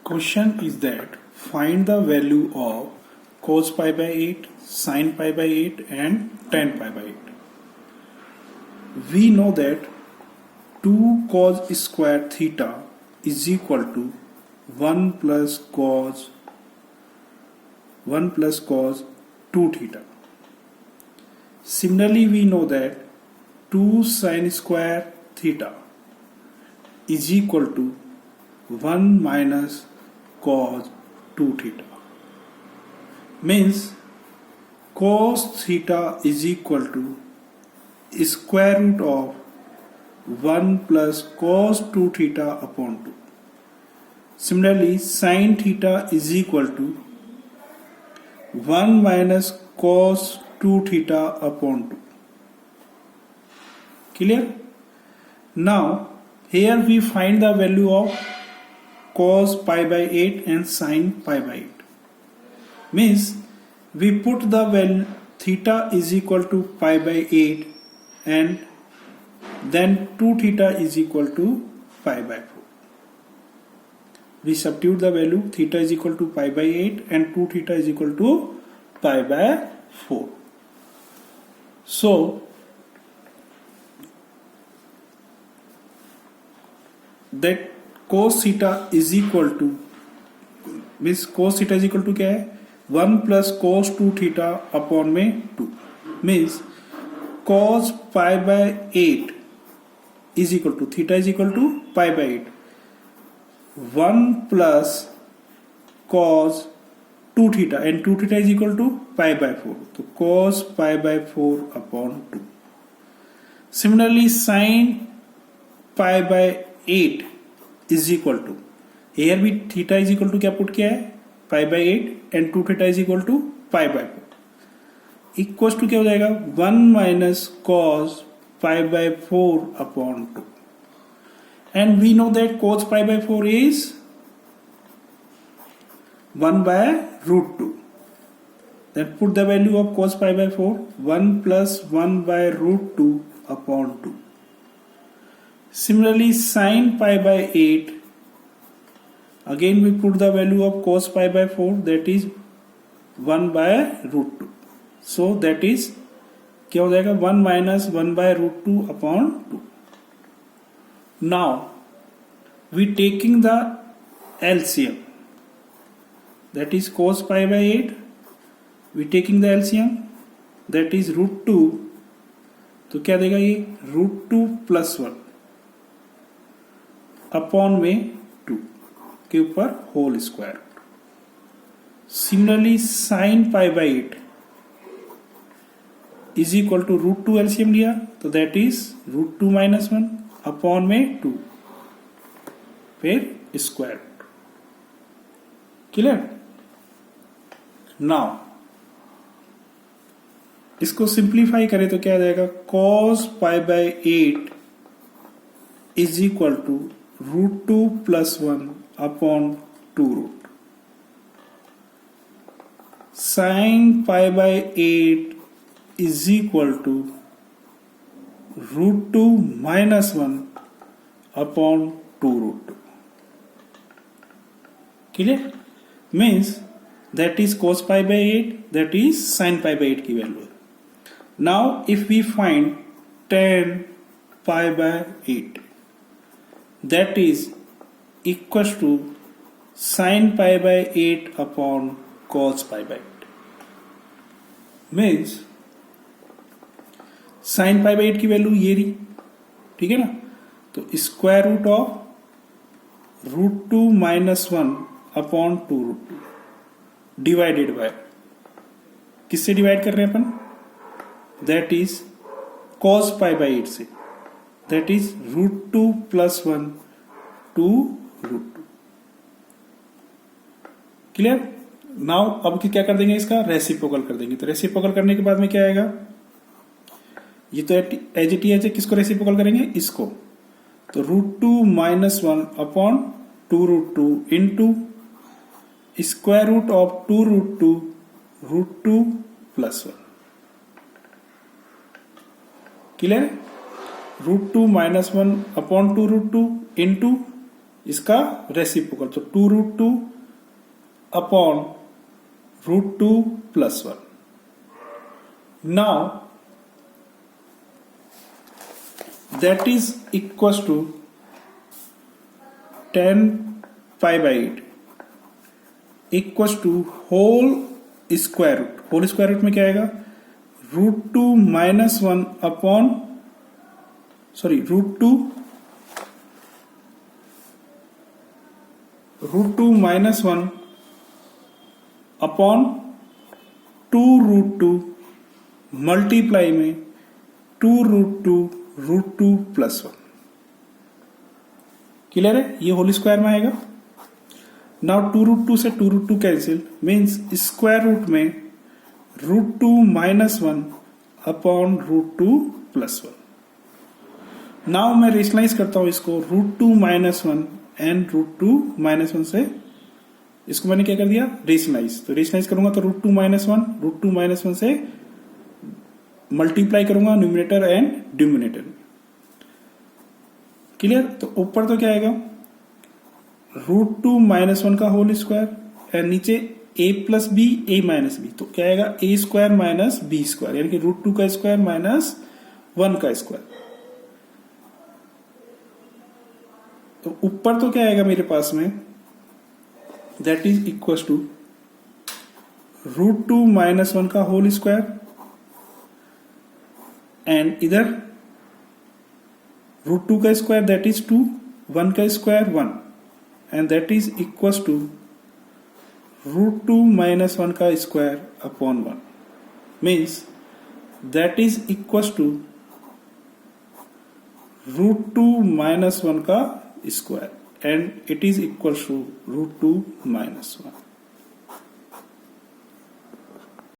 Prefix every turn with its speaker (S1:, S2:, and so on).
S1: Question is that find the value of cos pi by 8, sin pi by 8 and tan pi by 8. We know that 2 cos square theta is equal to 1 plus cos 2 theta. Similarly, we know that 2 sin square theta is equal to 1 minus cos 2 theta. Means cos theta is equal to square root of 1 plus cos 2 theta upon 2. Similarly, sin theta is equal to 1 minus cos 2 theta upon 2. Clear? Now, here we find the value of cos pi by 8 and sin pi by 8. Means we put the value theta is equal to pi by 8 and then 2 theta is equal to pi by 4. We substitute the value theta is equal to pi by 8 and 2 theta is equal to pi by 4. So that cos theta is equal to means cos theta is equal to क्या है 1 plus cos 2 theta upon में 2 means cos pi by 8 is equal to theta is equal to pi by 8 1 plus cos 2 theta and 2 theta is equal to pi by 4 तो cos pi by 4 upon 2. Similarly, sin pi by 8 is equal to here भी theta is equal to क्या put किया है pi by 8 and 2 theta is equal to pi by 4 equal to क्या हो जाएगा 1 minus cos pi by 4 upon 2 and we know that cos pi by 4 is 1 by root 2. Then put the value of cos pi by 4 1 plus 1 by root 2 upon 2. Similarly, sin pi by 8 again we put the value of cos pi by 4 that is 1 by root 2. So that is क्या हो जाएगा 1 minus 1 by root 2 upon 2. Now we taking the LCM that is cos pi by 8 we taking the LCM that is root 2 तो क्या देगा ये root 2 plus 1 upon में 2 के ऊपर whole square. Similarly sine pi by 8 is equal to root 2 LCM लिया तो that is root 2 minus 1 upon में 2 फिर स्क्वायर रूट. क्लियर? नाउ इसको सिंप्लीफाई करें तो क्या आ जाएगा cos pi by 8 is equal to root 2 plus 1 upon 2 root. Sine pi by 8 is equal to root 2 minus 1 upon 2 root 2. Clear? Means that is cos pi by 8 that is sine pi by 8 की value. Now if we find tan pi by 8 that is equals to sin pi by 8 upon cos pi by 8 means sin pi by 8 की value ये रही. ठीक है ना? तो square root of root 2 minus 1 upon 2 root 2 divided by किससे divide कर रहे हैं अपन that is cos pi by 8 से that is root 2 plus 1 to root 2. Clear? Now अब क्या कर देंगे इसका रेसिप्रोकल कर देंगे. तो रेसिप्रोकल करने के बाद में क्या आएगा ये तो एज इट इज है. किसको रेसिप्रोकल करेंगे इसको तो root 2 minus 1 upon 2 root 2 into square root of 2 root 2 root 2 plus 1. Clear? Root 2 minus 1 upon 2 root 2 into इसका रेसिप्रोकल, तो 2√2 upon √2 plus 1. Now that is equals to 10 pi by 8 equals to whole square root. Whole square root में क्या आएगा? √2 minus 1 upon √2 minus 1 upon 2√2 multiply में 2√2 plus 1. Clear है? ये whole square में आएगा. नाउ 2√2 से 2√2 कैंसिल, मीन्स स्क्वायर रूट में √2 minus 1 अपॉन √2 प्लस 1. नाउ मैं रेशनलाइज करता हूं इसको. √2 minus 1 एंड √2 minus 1 से इसको मैंने क्या कर दिया? रेशनलाइज. तो रेशनलाइज करूंगा तो √2 minus 1 से मल्टीप्लाई करूंगा न्यूमिनेटर एंड डिनोमिनेटर में. क्लियर? तो ऊपर तो क्या आएगा? √2 minus 1 का होल स्क्वायर एंड नीचे a plus b a minus b. तो क्या आएगा? a square minus b square, यानी कि √2 का स्क्वायर माइनस 1 का स्क्वायर. तो ऊपर तो क्या आएगा मेरे पास में? That is equal to √2 minus 1 का होल स्क्वायर एंड इधर √2 का स्क्वायर दैट इज 2, 1 का square 1 and that is equal to √2 minus 1 का square upon 1. Means that is equal to √2 minus 1 का square and it is equal to √2 minus 1.